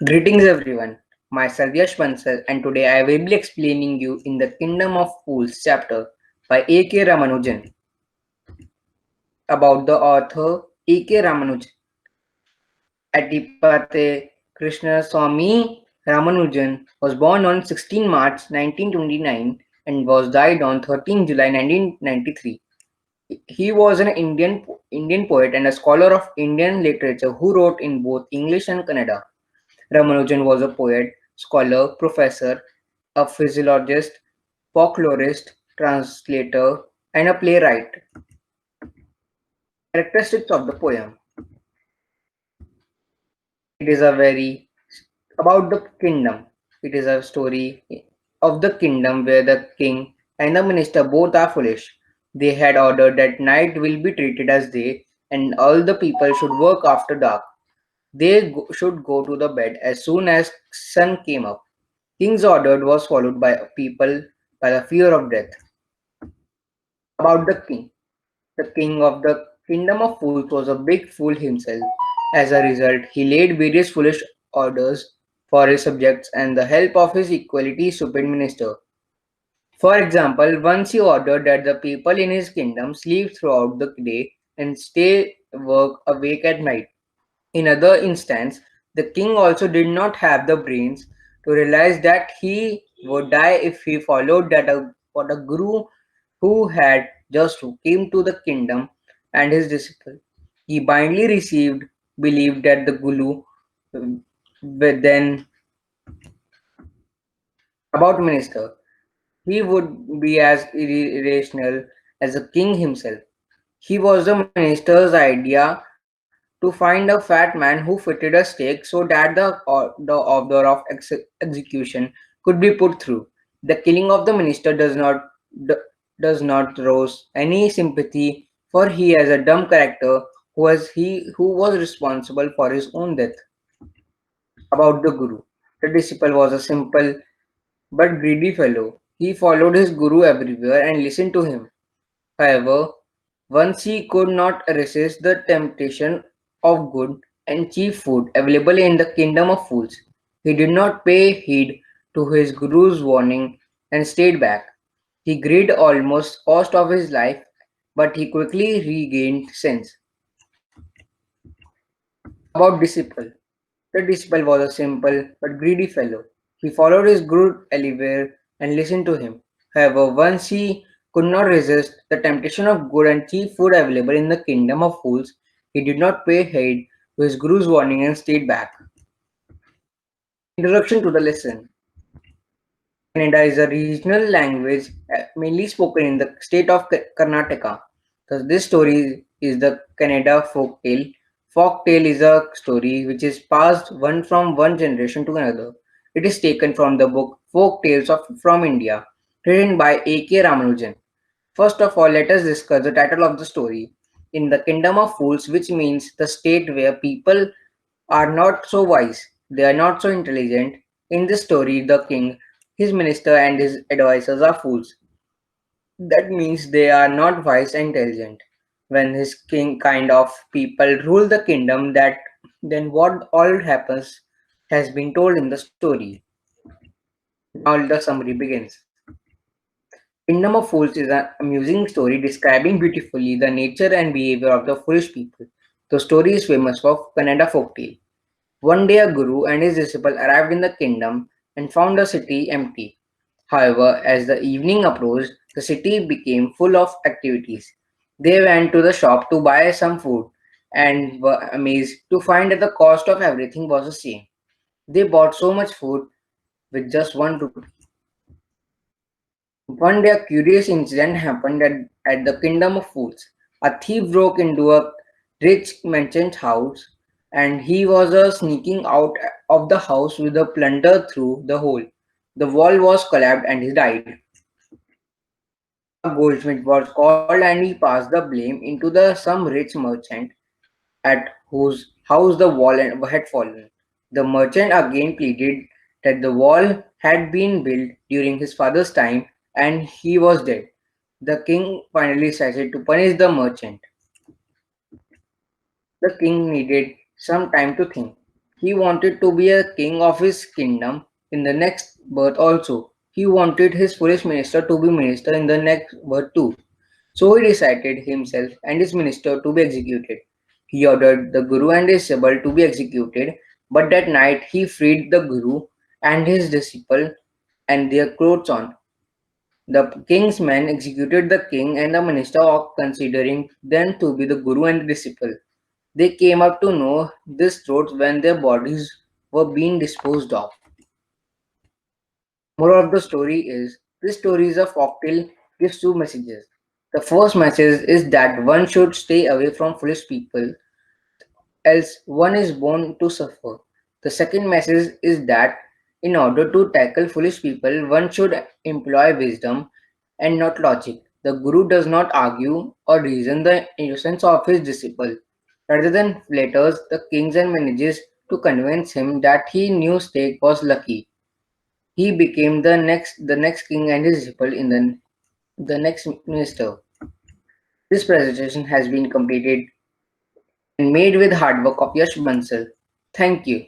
Greetings everyone, myself Yash Bansal and today I will be explaining you in the Kingdom of Fools chapter by A.K. Ramanujan. About the author A.K. Ramanujan. Attipate Krishnaswamy Ramanujan was born on 16 March 1929 and was died on 13 July 1993. He was an Indian poet and a scholar of Indian literature who wrote in both English and Kannada. Ramanujan was a poet, scholar, professor, a physiologist, folklorist, translator, and a playwright. Characteristics of the poem. It is a very about the kingdom. It is a story of the kingdom where the king and the minister both are foolish. They had ordered that night will be treated as day, and all the people should work after dark. Should go to the bed as soon as sun came up. King's order was followed by people by the fear of death. About the king. The king of the kingdom of fools was a big fool himself. As a result, he laid various foolish orders for his subjects and the help of his equality stupid minister. For example, once he ordered that the people in his kingdom sleep throughout the day and stay work awake at night. In other instance, the king also did not have the brains to realize that he would die if he followed what a guru who had just came to the kingdom and his disciple. He blindly believed that the guru would then about minister. He would be as irrational as the king himself. He was the minister's idea to find a fat man who fitted a stake so that the order of execution could be put through. The killing of the minister d- does not rouse any sympathy, for he has a dumb character who was responsible for his own death. About the guru, the disciple was a simple but greedy fellow. He followed his guru everywhere and listened to him. However, once he could not resist the temptation of good and cheap food available in the kingdom of fools. He did not pay heed to his guru's warning and stayed back. He greed almost cost of his life, but he quickly regained sense. About disciple. The disciple was a simple but greedy fellow. He followed his guru everywhere and listened to him. However, once he could not resist the temptation of good and cheap food available in the kingdom of fools, he did not pay heed to his guru's warning and stayed back. Introduction to the lesson. Kannada is a regional language mainly spoken in the state of Karnataka. Thus, this story is the Kannada folk tale. Folk tale is a story which is passed from one generation to another. It is taken from the book Folk Tales from India, written by A.K. Ramanujan. First of all, let us discuss the title of the story. In the Kingdom of Fools, which means the state where people are not so wise, they are not so intelligent. In this story, the king, his minister, and his advisors are fools. That means they are not wise and intelligent. When his king kind of people rule the kingdom, that then what all happens has been told in the story. Now the summary begins. Kingdom of Fools is an amusing story describing beautifully the nature and behavior of the foolish people. The story is famous for Kannada folktale. One day a guru and his disciple arrived in the kingdom and found the city empty. However, as the evening approached, the city became full of activities. They went to the shop to buy some food and were amazed to find that the cost of everything was the same. They bought so much food with just 1 rupee. One day, a curious incident happened at the Kingdom of Fools. A thief broke into a rich merchant's house, and he was sneaking out of the house with the plunder through the hole. The wall was collapsed, and he died. A goldsmith was called, and he passed the blame into the some rich merchant at whose house the wall had fallen. The merchant again pleaded that the wall had been built during his father's time and he was dead. The king finally decided to punish the merchant. The king needed some time to think. He wanted to be a king of his kingdom in the next birth also. He wanted his foolish minister to be minister in the next birth too. So he decided himself and his minister to be executed. He ordered the Guru and his disciple to be executed, but that night he freed the Guru and his disciple and their clothes on. The king's men executed the king and the minister, considering them to be the Guru and the disciple. They came up to know this truth when their bodies were being disposed of. Moral of the story is this story is a folktale gives two messages. The first message is that one should stay away from foolish people, else one is born to suffer. The second message is that in order to tackle foolish people, one should employ wisdom and not logic. The Guru does not argue or reason the innocence of his disciple. Rather than flatters the kings and manages to convince him that he knew Stake was lucky. He became the next king and his disciple in the next minister. This presentation has been completed and made with hard work of Yash Bansal. Thank you.